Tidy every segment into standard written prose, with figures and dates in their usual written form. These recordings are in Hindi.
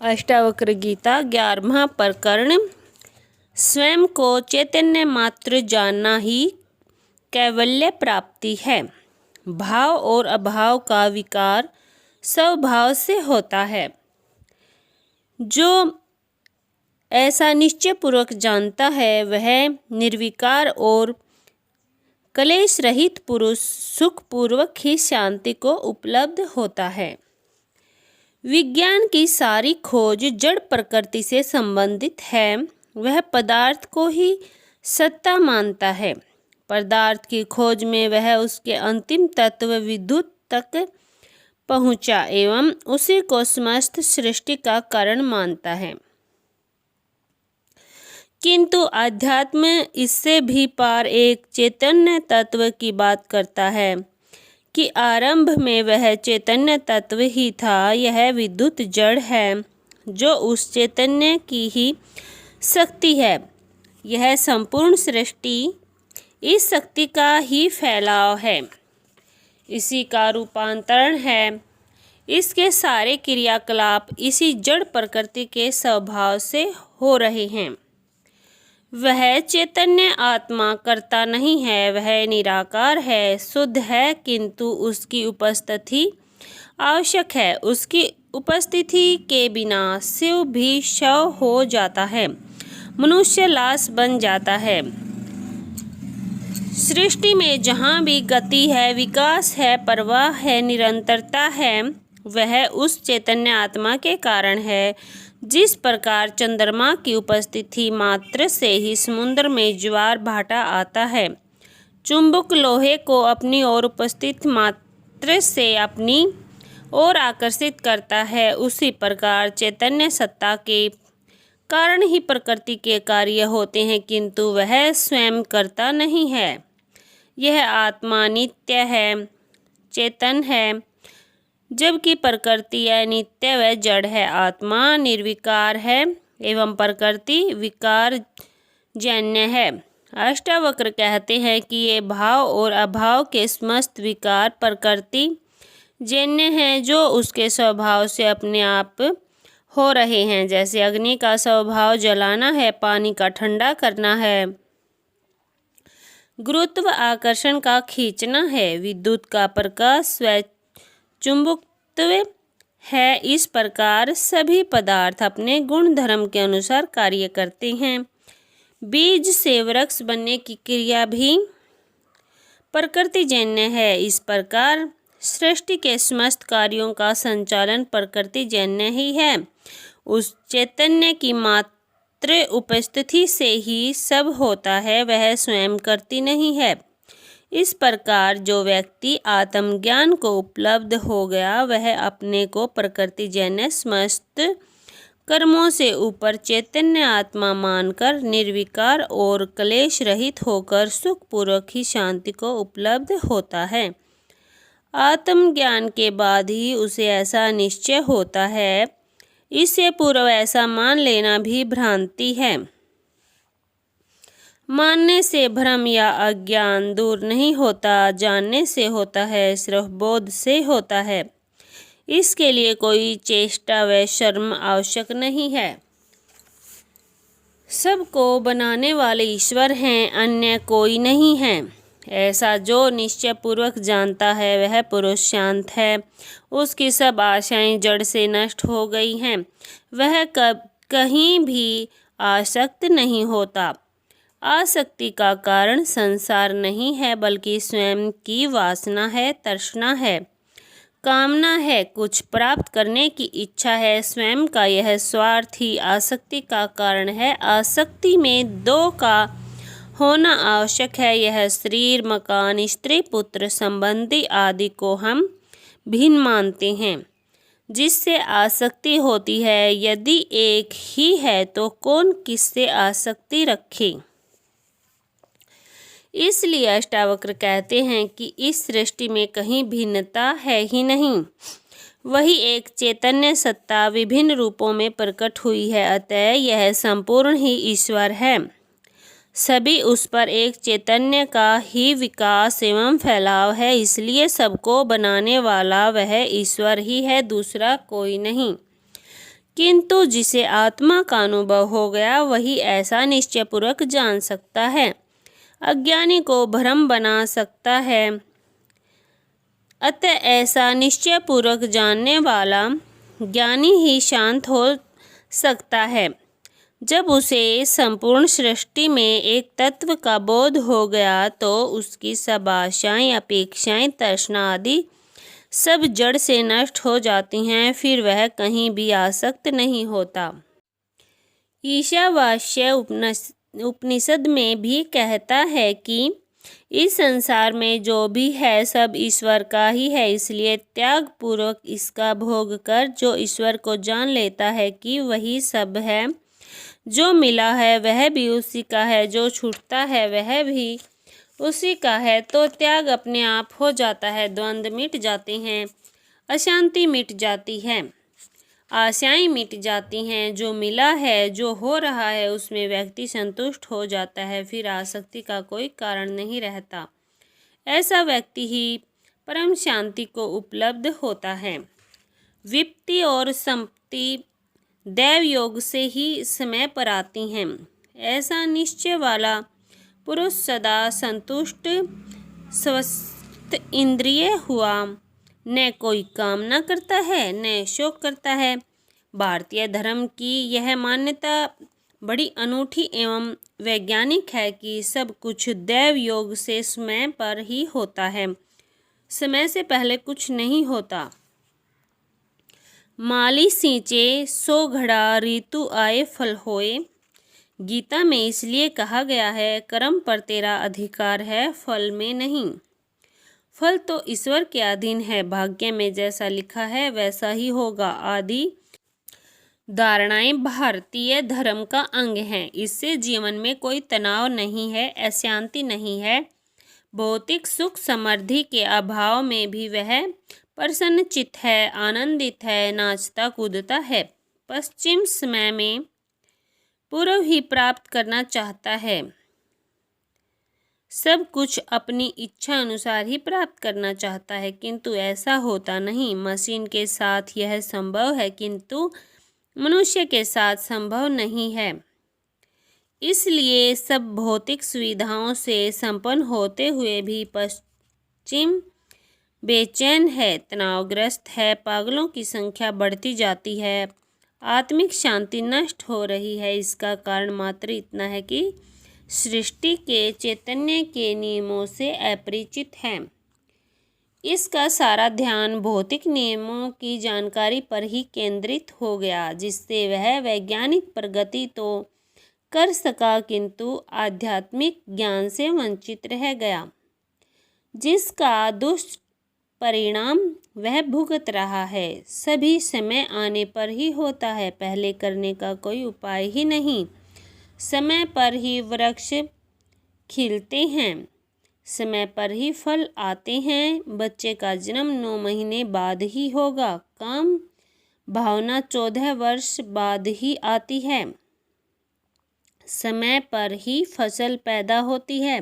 अष्टावक्र गीता 11वां प्रकरण। स्वयं को चैतन्य मात्र जानना ही कैवल्य प्राप्ति है। भाव और अभाव का विकार स्वभाव से होता है। जो ऐसा निश्चय पूर्वक जानता है वह निर्विकार और कलेश रहित पुरुष सुखपूर्वक ही शांति को उपलब्ध होता है। विज्ञान की सारी खोज जड़ प्रकृति से संबंधित है। वह पदार्थ को ही सत्ता मानता है। पदार्थ की खोज में वह उसके अंतिम तत्व विद्युत तक पहुंचा एवं उसी को समस्त सृष्टि का कारण मानता है। किंतु अध्यात्म इससे भी पार एक चैतन्य तत्व की बात करता है कि आरंभ में वह चैतन्य तत्व ही था। यह विद्युत जड़ है जो उस चैतन्य की ही शक्ति है। यह संपूर्ण सृष्टि इस शक्ति का ही फैलाव है, इसी का रूपांतरण है। इसके सारे क्रियाकलाप इसी जड़ प्रकृति के स्वभाव से हो रहे हैं। वह चैतन्य आत्मा कर्ता नहीं है, वह निराकार है, शुद्ध है, किंतु उसकी उपस्थिति आवश्यक है। उसकी उपस्थिति के बिना शिव भी शव हो जाता है, मनुष्य लाश बन जाता है। सृष्टि में जहाँ भी गति है, विकास है, प्रवाह है, निरंतरता है, वह उस चैतन्य आत्मा के कारण है। जिस प्रकार चंद्रमा की उपस्थिति मात्र से ही समुद्र में ज्वार भाटा आता है, चुंबक लोहे को अपनी ओर उपस्थित मात्र से अपनी ओर आकर्षित करता है, उसी प्रकार चैतन्य सत्ता के कारण ही प्रकृति के कार्य होते हैं, किंतु वह स्वयं करता नहीं है। यह आत्मा नित्य है, चेतन है, जबकि प्रकृति अनित्य व जड़ है। आत्मा निर्विकार है एवं प्रकृति विकार जन्य है। अष्टावक्र कहते हैं कि ये भाव और अभाव के समस्त विकार प्रकृति जन्य हैं, जो उसके स्वभाव से अपने आप हो रहे हैं। जैसे अग्नि का स्वभाव जलाना है, पानी का ठंडा करना है, गुरुत्व आकर्षण का खींचना है, विद्युत का प्रकाश व चुंबकत्व है। इस प्रकार सभी पदार्थ अपने गुण धर्म के अनुसार कार्य करते हैं। बीज से वृक्ष बनने की क्रिया भी प्रकृति जन्य है। इस प्रकार सृष्टि के समस्त कार्यों का संचालन प्रकृति जन्य ही है। उस चैतन्य की मात्र उपस्थिति से ही सब होता है, वह स्वयं करती नहीं है। इस प्रकार जो व्यक्ति आत्मज्ञान को उपलब्ध हो गया, वह अपने को प्रकृति जन्य समस्त कर्मों से ऊपर चैतन्य आत्मा मानकर निर्विकार और क्लेश रहित होकर सुखपूर्वक ही शांति को उपलब्ध होता है। आत्मज्ञान के बाद ही उसे ऐसा निश्चय होता है। इससे पूर्व ऐसा मान लेना भी भ्रांति है। मानने से भ्रम या अज्ञान दूर नहीं होता, जानने से होता है, सिर्फ बोध से होता है। इसके लिए कोई चेष्टा व श्रम आवश्यक नहीं है। सबको बनाने वाले ईश्वर हैं, अन्य कोई नहीं है। ऐसा जो निश्चय पूर्वक जानता है वह पुरुष शांत है। उसकी सब आशाएं जड़ से नष्ट हो गई हैं। वह कहीं भी आसक्त नहीं होता। आसक्ति का कारण संसार नहीं है, बल्कि स्वयं की वासना है, तृष्णा है, कामना है, कुछ प्राप्त करने की इच्छा है। स्वयं का यह स्वार्थ ही आसक्ति का कारण है। आसक्ति में दो का होना आवश्यक है। यह शरीर, मकान, स्त्री, पुत्र, संबंधी आदि को हम भिन्न मानते हैं, जिससे आसक्ति होती है। यदि एक ही है तो कौन किससे आसक्ति रखे। इसलिए अष्टावक्र कहते हैं कि इस सृष्टि में कहीं भिन्नता है ही नहीं। वही एक चैतन्य सत्ता विभिन्न रूपों में प्रकट हुई है, अतः यह संपूर्ण ही ईश्वर है। सभी उस पर एक चैतन्य का ही विकास एवं फैलाव है। इसलिए सबको बनाने वाला वह ईश्वर ही है, दूसरा कोई नहीं। किंतु जिसे आत्मा का अनुभव हो गया वही ऐसा निश्चयपूर्वक जान सकता है। अज्ञानी को भ्रम बना सकता है। अतः ऐसा निश्चयपूर्वक जानने वाला ज्ञानी ही शांत हो सकता है। जब उसे संपूर्ण सृष्टि में एक तत्व का बोध हो गया तो उसकी सब आशाएं, अपेक्षाएं, तृष्णा आदि सब जड़ से नष्ट हो जाती हैं। फिर वह कहीं भी आसक्त नहीं होता। ईशावास्य उपनिषद में भी कहता है कि इस संसार में जो भी है सब ईश्वर का ही है, इसलिए त्याग पूर्वक इसका भोग कर जो ईश्वर को जान लेता है कि वही सब है, जो मिला है वह भी उसी का है, जो छूटता है वह भी उसी का है, तो त्याग अपने आप हो जाता है। द्वंद्व मिट जाते हैं, अशांति मिट जाती है, आशाएं मिट जाती हैं। जो मिला है, जो हो रहा है, उसमें व्यक्ति संतुष्ट हो जाता है। फिर आसक्ति का कोई कारण नहीं रहता। ऐसा व्यक्ति ही परम शांति को उपलब्ध होता है। विपत्ति और संपत्ति दैव योग से ही समय पर आती हैं। ऐसा निश्चय वाला पुरुष सदा संतुष्ट, स्वस्थ इंद्रिय हुआ, न कोई कामना करता है न शोक करता है। भारतीय धर्म की यह मान्यता बड़ी अनूठी एवं वैज्ञानिक है कि सब कुछ दैव योग से समय पर ही होता है, समय से पहले कुछ नहीं होता। माली सींचे सो घड़ा, ऋतु आए फल होए। गीता में इसलिए कहा गया है, कर्म पर तेरा अधिकार है, फल में नहीं। फल तो ईश्वर के अधीन है। भाग्य में जैसा लिखा है वैसा ही होगा। आदि धारणाएं भारतीय धर्म का अंग हैं। इससे जीवन में कोई तनाव नहीं है, अशांति नहीं है। भौतिक सुख समृद्धि के अभाव में भी वह प्रसन्नचित्त है, आनंदित है, नाचता कूदता है। पश्चिम समय में पूर्व ही प्राप्त करना चाहता है, सब कुछ अपनी इच्छा अनुसार ही प्राप्त करना चाहता है, किंतु ऐसा होता नहीं। मशीन के साथ यह संभव है, किंतु मनुष्य के साथ संभव नहीं है। इसलिए सब भौतिक सुविधाओं से संपन्न होते हुए भी पश्चिम बेचैन है, तनावग्रस्त है। पागलों की संख्या बढ़ती जाती है, आत्मिक शांति नष्ट हो रही है। इसका कारण मात्र इतना है कि सृष्टि के चैतन्य के नियमों से अपरिचित है। इसका सारा ध्यान भौतिक नियमों की जानकारी पर ही केंद्रित हो गया, जिससे वह वैज्ञानिक प्रगति तो कर सका, किंतु आध्यात्मिक ज्ञान से वंचित रह गया, जिसका दुष्परिणाम वह भुगत रहा है। सभी समय आने पर ही होता है, पहले करने का कोई उपाय ही नहीं। समय पर ही वृक्ष खिलते हैं, समय पर ही फल आते हैं। बच्चे का जन्म 9 महीने बाद ही होगा, काम भावना 14 वर्ष बाद ही आती है। समय पर ही फसल पैदा होती है।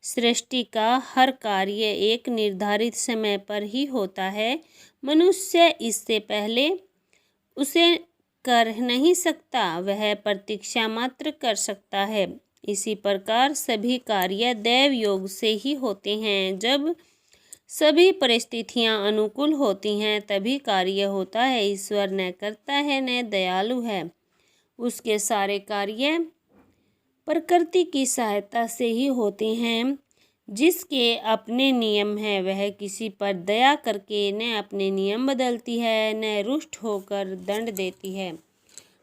सृष्टि का हर कार्य एक निर्धारित समय पर ही होता है। मनुष्य इससे पहले उसे कर नहीं सकता, वह प्रतीक्षा मात्र कर सकता है। इसी प्रकार सभी कार्य दैव योग से ही होते हैं। जब सभी परिस्थितियां अनुकूल होती हैं तभी कार्य होता है। ईश्वर न करता है न दयालु है, उसके सारे कार्य प्रकृति की सहायता से ही होते हैं। जिसके अपने नियम हैं वह किसी पर दया करके न अपने नियम बदलती है न रुष्ट होकर दंड देती है।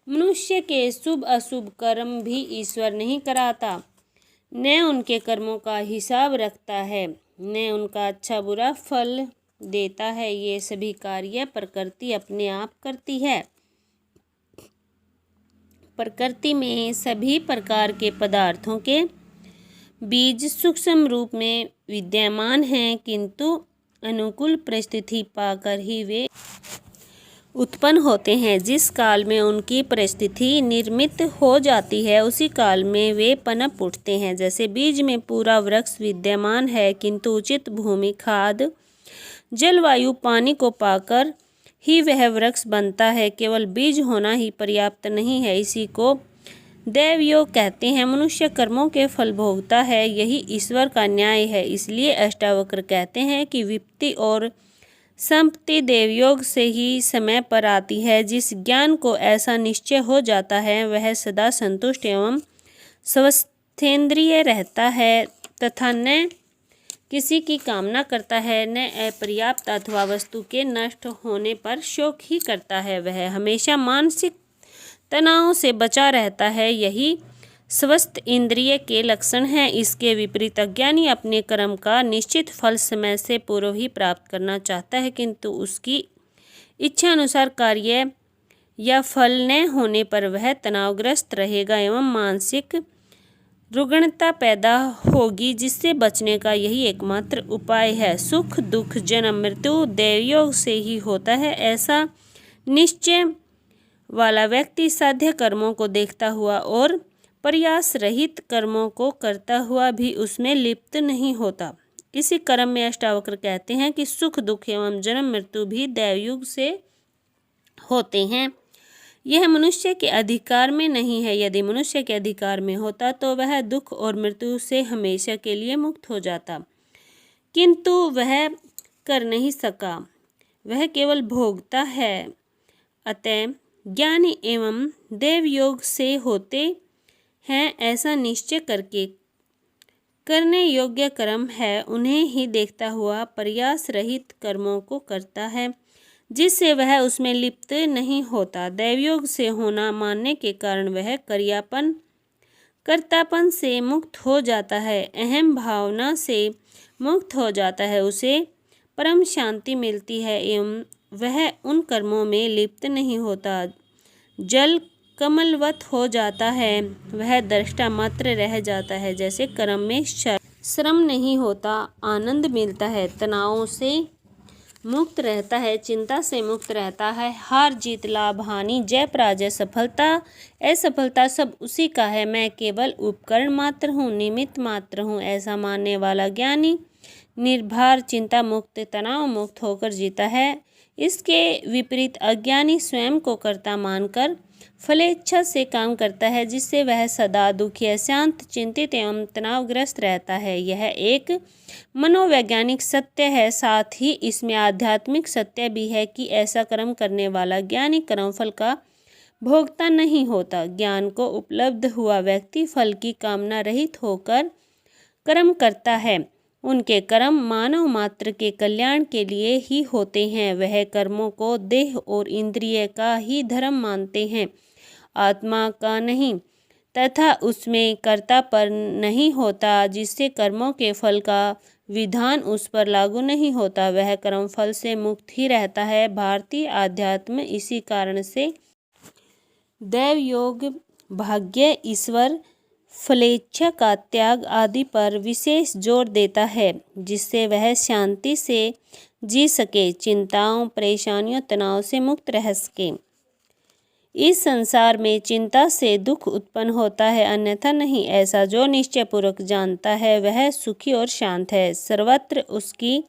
मनुष्य के शुभ अशुभ कर्म भी ईश्वर नहीं कराता, न उनके कर्मों का हिसाब रखता है, न उनका अच्छा बुरा फल देता है। ये सभी कार्य प्रकृति अपने आप करती है। प्रकृति में सभी प्रकार के पदार्थों के बीज सूक्ष्म रूप में विद्यमान हैं, किंतु अनुकूल परिस्थिति पाकर ही वे उत्पन्न होते हैं। जिस काल में उनकी परिस्थिति निर्मित हो जाती है उसी काल में वे पनप उठते हैं। जैसे बीज में पूरा वृक्ष विद्यमान है, किंतु उचित भूमि, खाद, जलवायु, पानी को पाकर ही वह वृक्ष बनता है। केवल बीज होना ही पर्याप्त नहीं है। इसी को दैवयोग कहते हैं। मनुष्य कर्मों के फल भोगता है, यही ईश्वर का न्याय है। इसलिए अष्टावक्र कहते हैं कि विपत्ति और संपत्ति देवयोग से ही समय पर आती है। जिस ज्ञान को ऐसा निश्चय हो जाता है वह सदा संतुष्ट एवं स्वस्थेंद्रिय रहता है तथा न किसी की कामना करता है, न अपर्याप्त अथवा वस्तु के नष्ट होने पर शोक ही करता है। वह हमेशा मानसिक तनाव से बचा रहता है, यही स्वस्थ इंद्रिय के लक्षण हैं। इसके विपरीत अज्ञानी अपने कर्म का निश्चित फल समय से पूर्व ही प्राप्त करना चाहता है, किंतु उसकी इच्छा अनुसार कार्य या फल न होने पर वह तनावग्रस्त रहेगा एवं मानसिक रुग्णता पैदा होगी, जिससे बचने का यही एकमात्र उपाय है। सुख दुख जन्म मृत्यु देवयोग से ही होता है। ऐसा निश्चय वाला व्यक्ति साध्य कर्मों को देखता हुआ और प्रयास रहित कर्मों को करता हुआ भी उसमें लिप्त नहीं होता। इसी क्रम में अष्टावक्र कहते हैं कि सुख दुख एवं जन्म मृत्यु भी दैवयोग से होते हैं। यह मनुष्य के अधिकार में नहीं है। यदि मनुष्य के अधिकार में होता तो वह दुख और मृत्यु से हमेशा के लिए मुक्त हो जाता, किंतु वह कर नहीं सका। वह केवल भोगता है। अतः ज्ञानी एवं देवयोग से होते हैं, ऐसा निश्चय करके करने योग्य कर्म है उन्हें ही देखता हुआ प्रयास रहित कर्मों को करता है, जिससे वह उसमें लिप्त नहीं होता। दैवयोग से होना मानने के कारण वह कर्तापन से मुक्त हो जाता है, अहम भावना से मुक्त हो जाता है, उसे परम शांति मिलती है एवं वह उन कर्मों में लिप्त नहीं होता। जल कमलवत हो जाता है, वह दृष्टा मात्र रह जाता है। जैसे कर्म में श्रम नहीं होता, आनंद मिलता है, तनावों से मुक्त रहता है, चिंता से मुक्त रहता है। हार जीत लाभ हानि जय पराजय सफलता असफलता सब उसी का है। मैं केवल उपकरण मात्र हूँ, निमित्त मात्र हूँ, ऐसा मानने वाला ज्ञानी निर्भर चिंता मुक्त तनाव मुक्त होकर जीता है। इसके विपरीत अज्ञानी स्वयं को कर्ता मानकर फलेच्छा से काम करता है, जिससे वह सदा दुखी अशांत चिंतित एवं तनावग्रस्त रहता है। यह एक मनोवैज्ञानिक सत्य है, साथ ही इसमें आध्यात्मिक सत्य भी है कि ऐसा कर्म करने वाला ज्ञानी कर्मफल का भोगता नहीं होता। ज्ञान को उपलब्ध हुआ व्यक्ति फल की कामना रहित होकर कर्म करता है। उनके कर्म मानव मात्र के कल्याण के लिए ही होते हैं। वह कर्मों को देह और इंद्रिय का ही धर्म मानते हैं, आत्मा का नहीं, तथा उसमें कर्तापन नहीं होता, जिससे कर्मों के फल का विधान उस पर लागू नहीं होता। वह कर्म फल से मुक्त ही रहता है। भारतीय आध्यात्म इसी कारण से दैवयोग, भाग्य, ईश्वर, फलेच्छा का त्याग आदि पर विशेष जोर देता है, जिससे वह शांति से जी सके, चिंताओं परेशानियों तनाव से मुक्त रह सके। इस संसार में चिंता से दुख उत्पन्न होता है, अन्यथा नहीं। ऐसा जो निश्चय पूर्वक जानता है वह सुखी और शांत है। सर्वत्र उसकी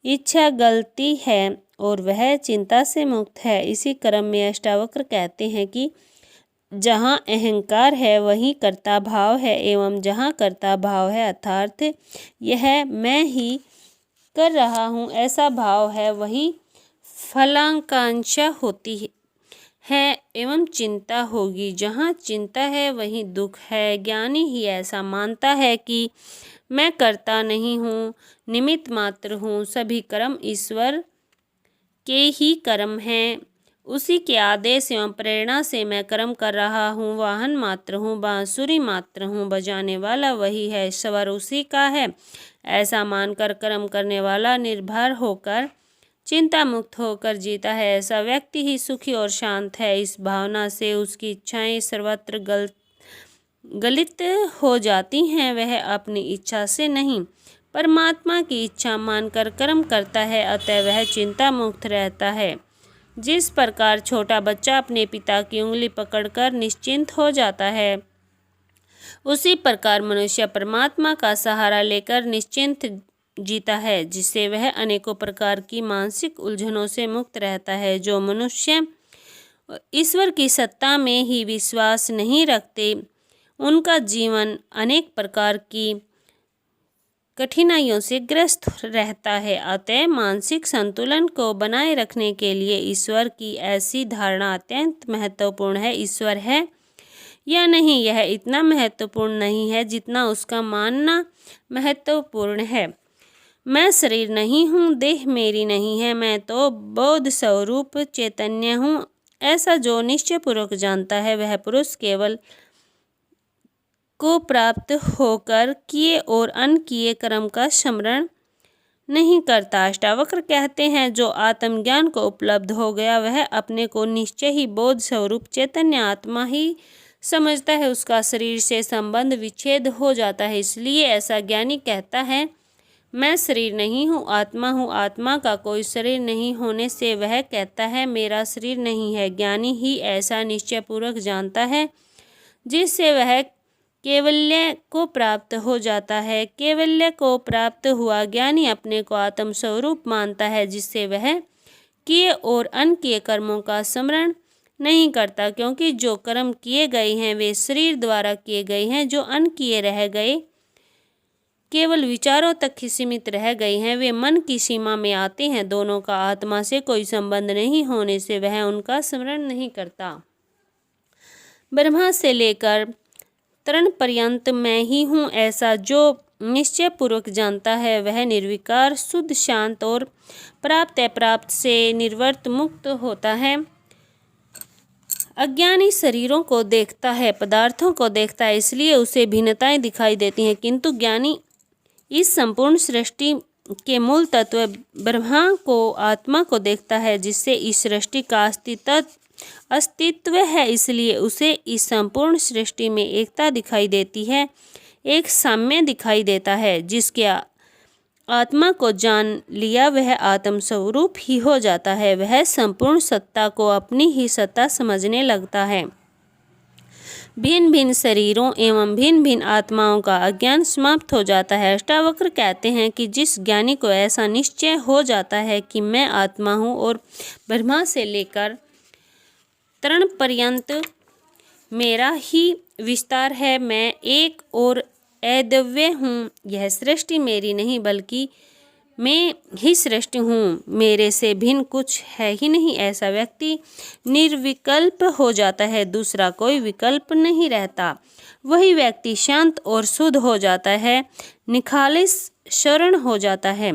इच्छा गलती है और वह चिंता से मुक्त है। इसी क्रम में अष्टावक्र कहते हैं कि जहाँ अहंकार है वहीं कर्ता भाव है, एवं जहाँ कर्ता भाव है अर्थात यह मैं ही कर रहा हूँ ऐसा भाव है, वही फलाकांक्षा होती है एवं चिंता होगी। जहाँ चिंता है वहीं दुख है। ज्ञानी ही ऐसा मानता है कि मैं कर्ता नहीं हूँ, निमित्त मात्र हूँ, सभी कर्म ईश्वर के ही कर्म हैं, उसी के आदेश एवं प्रेरणा से मैं कर्म कर रहा हूँ। वाहन मात्र हूँ, बांसुरी मात्र हूँ, बजाने वाला वही है, स्वर उसी का है। ऐसा मानकर कर्म करने वाला निर्भर होकर चिंता मुक्त होकर जीता है। ऐसा व्यक्ति ही सुखी और शांत है। इस भावना से उसकी इच्छाएं सर्वत्र गलित हो जाती हैं। वह अपनी इच्छा से नहीं, परमात्मा की इच्छा मानकर कर्म करता है, अतः वह चिंता मुक्त रहता है। जिस प्रकार छोटा बच्चा अपने पिता की उंगली पकड़कर निश्चिंत हो जाता है, उसी प्रकार मनुष्य परमात्मा का सहारा लेकर निश्चिंत जीता है, जिससे वह अनेकों प्रकार की मानसिक उलझनों से मुक्त रहता है। जो मनुष्य ईश्वर की सत्ता में ही विश्वास नहीं रखते, उनका जीवन अनेक प्रकार की कठिनाइयों से ग्रस्त रहता है। अतः मानसिक संतुलन को बनाए रखने के लिए ईश्वर की ऐसी धारणा अत्यंत महत्वपूर्ण है। ईश्वर है या नहीं, यह इतना महत्वपूर्ण नहीं है जितना उसका मानना महत्वपूर्ण है। मैं शरीर नहीं हूँ, देह मेरी नहीं है, मैं तो बोध स्वरूप चैतन्य हूँ। ऐसा जो निश्चयपूर्वक जानता है, वह पुरुष केवल को प्राप्त होकर किए और अनकिए कर्म का स्मरण नहीं करता। अष्टावक्र कहते हैं, जो आत्मज्ञान को उपलब्ध हो गया, वह अपने को निश्चय ही बोध स्वरूप चैतन्य आत्मा ही समझता है। उसका शरीर से संबंध विच्छेद हो जाता है। इसलिए ऐसा ज्ञानी कहता है, मैं शरीर नहीं हूँ, आत्मा हूँ। आत्मा का कोई शरीर नहीं होने से वह कहता है, मेरा शरीर नहीं है। ज्ञानी ही ऐसा निश्चयपूर्वक जानता है, जिससे वह कैवल्य को प्राप्त हो जाता है। कैवल्य को प्राप्त हुआ ज्ञानी अपने को आत्म स्वरूप मानता है, जिससे वह किए और अनकिए कर्मों का स्मरण नहीं करता, क्योंकि जो कर्म किए गए हैं वे शरीर द्वारा किए गए हैं। जो अनकिए रह गए, केवल विचारों तक ही सीमित रह गए हैं, वे मन की सीमा में आते हैं। दोनों का आत्मा से कोई संबंध नहीं होने से वह उनका स्मरण नहीं करता। ब्रह्मा से लेकर तरण पर्यंत मैं ही हूँ, ऐसा जो निश्चय पूर्वक जानता है, वह निर्विकार, शुद्ध, शांत और प्राप्त अप्राप्त से निर्वर्त मुक्त होता है। अज्ञानी शरीरों को देखता है, पदार्थों को देखता है, इसलिए उसे भिन्नताएं दिखाई देती हैं, किंतु ज्ञानी इस संपूर्ण सृष्टि के मूल तत्व ब्रह्मा को, आत्मा को देखता है, जिससे इस सृष्टि का अस्तित्व है। इसलिए उसे इस संपूर्ण सृष्टि में एकता दिखाई देती है, एक साम्य दिखाई देता है। जिसके आत्मा को जान लिया, वह आत्म स्वरूप ही हो जाता है। वह संपूर्ण सत्ता को अपनी ही सत्ता समझने लगता है। भिन्न भिन्न शरीरों एवं भिन्न भिन्न आत्माओं का अज्ञान समाप्त हो जाता है। अष्टावक्र कहते हैं कि जिस ज्ञानी को ऐसा निश्चय हो जाता है कि मैं आत्मा हूँ और ब्रह्मा से लेकर तरण पर्यंत मेरा ही विस्तार है, मैं एक और अद्वितीय हूँ, यह सृष्टि मेरी नहीं बल्कि मैं ही सृष्टि हूँ, मेरे से भिन्न कुछ है ही नहीं, ऐसा व्यक्ति निर्विकल्प हो जाता है, दूसरा कोई विकल्प नहीं रहता। वही व्यक्ति शांत और शुद्ध हो जाता है, निखालिस शरण हो जाता है।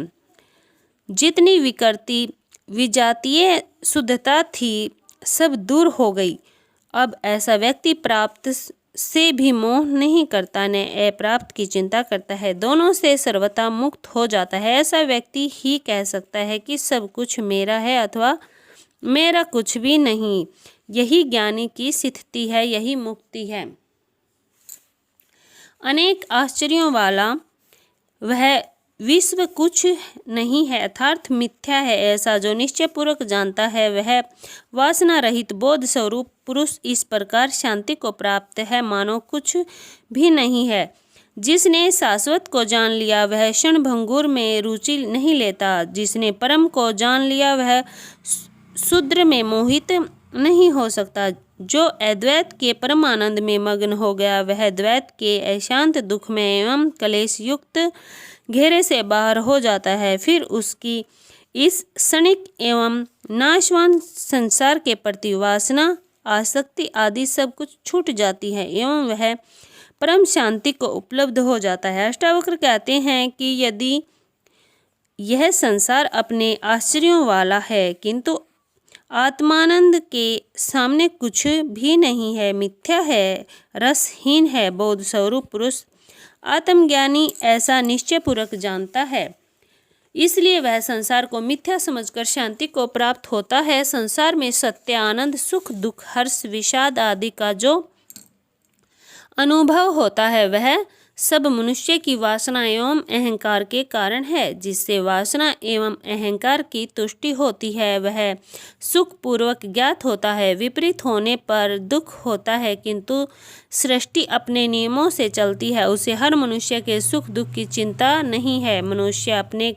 जितनी विकृति विजातीय शुद्धता थी, सब दूर हो गई। अब ऐसा व्यक्ति प्राप्त से भी मोह नहीं करता, न अप्राप्त की चिंता करता है, दोनों से सर्वथा मुक्त हो जाता है। ऐसा व्यक्ति ही कह सकता है कि सब कुछ मेरा है अथवा मेरा कुछ भी नहीं। यही ज्ञानी की स्थिति है, यही मुक्ति है। अनेक आश्चर्यों वाला वह विश्व कुछ नहीं है, अर्थात मिथ्या है, ऐसा जो निश्चय पूर्वक जानता है, वह वासना रहित बोध स्वरूप पुरुष इस प्रकार शांति को प्राप्त है, मानो कुछ भी नहीं है। जिसने शाश्वत को जान लिया, वह क्षण भंगुर में रुचि नहीं लेता। जिसने परम को जान लिया, वह शूद्र में मोहित नहीं हो सकता। जो अद्वैत के परम आनंद में मग्न हो गया, वह द्वैत के अशांत दुख में एवं क्लेश युक्त घेरे से बाहर हो जाता है। फिर उसकी इस क्षणिक एवं नाशवान संसार के प्रति वासना, आसक्ति आदि सब कुछ छूट जाती है एवं वह परम शांति को उपलब्ध हो जाता है। अष्टावक्र कहते हैं कि यदि यह संसार अपने आश्चर्यों वाला है, किंतु आत्मानंद के सामने कुछ भी नहीं है, मिथ्या है, रसहीन है, बोध स्वरूप पुरुष आत्मज्ञानी ऐसा निश्चय पूर्वक जानता है, इसलिए वह संसार को मिथ्या समझकर शांति को प्राप्त होता है। संसार में सत्य, आनंद, सुख, दुख, हर्ष, विषाद आदि का जो अनुभव होता है, वह सब मनुष्य की वासना एवं अहंकार के कारण है। जिससे वासना एवं अहंकार की तुष्टि होती है वह सुख पूर्वक ज्ञात होता है। विपरीत होने पर दुख होता है, किंतु सृष्टि अपने नियमों से चलती है। उसे हर मनुष्य के सुख दुख की चिंता नहीं है। मनुष्य अपने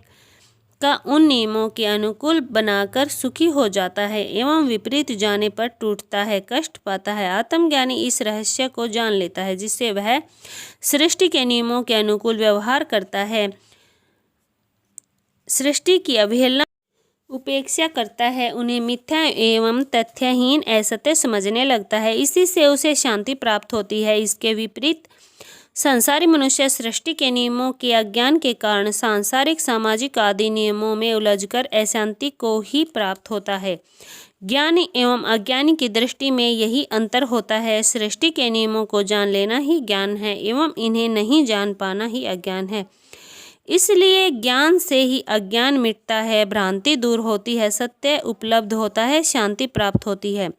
का उन नियमों के अनुकूल बनाकर सुखी हो जाता है एवं विपरीत जाने पर टूटता है, कष्ट पाता है। आत्मज्ञानी इस रहस्य को जान लेता है, जिससे वह सृष्टि के नियमों के अनुकूल व्यवहार करता है, सृष्टि की अवहेलना उपेक्षा करता है, उन्हें मिथ्या एवं तथ्यहीन असत्य समझने लगता है। इसी से उसे शांति प्राप्त होती है। इसके विपरीत संसारी मनुष्य सृष्टि के नियमों के अज्ञान के कारण सांसारिक सामाजिक आदि नियमों में उलझकर अशांति को ही प्राप्त होता है। ज्ञानी एवं अज्ञानी की दृष्टि में यही अंतर होता है। सृष्टि के नियमों को जान लेना ही ज्ञान है एवं इन्हें नहीं जान पाना ही अज्ञान है। इसलिए ज्ञान से ही अज्ञान मिटता है, भ्रांति दूर होती है, सत्य उपलब्ध होता है, शांति प्राप्त होती है।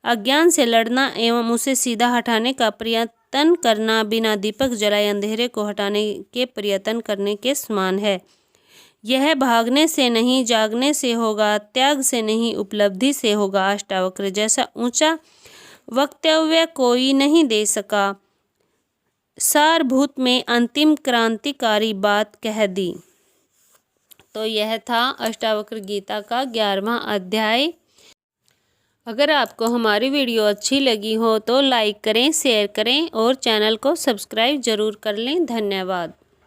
अज्ञान से लड़ना एवं उसे सीधा हटाने का प्रयत्न करना बिना दीपक जलाए अंधेरे को हटाने के प्रयत्न करने के समान है। यह भागने से नहीं जागने से होगा, त्याग से नहीं उपलब्धि से होगा। अष्टावक्र जैसा ऊंचा वक्तव्य कोई नहीं दे सका। सारभूत में अंतिम क्रांतिकारी बात कह दी। तो यह था अष्टावक्र गीता का 11वां अध्याय। अगर आपको हमारी वीडियो अच्छी लगी हो तो लाइक करें, शेयर करें और चैनल को सब्सक्राइब जरूर कर लें। धन्यवाद।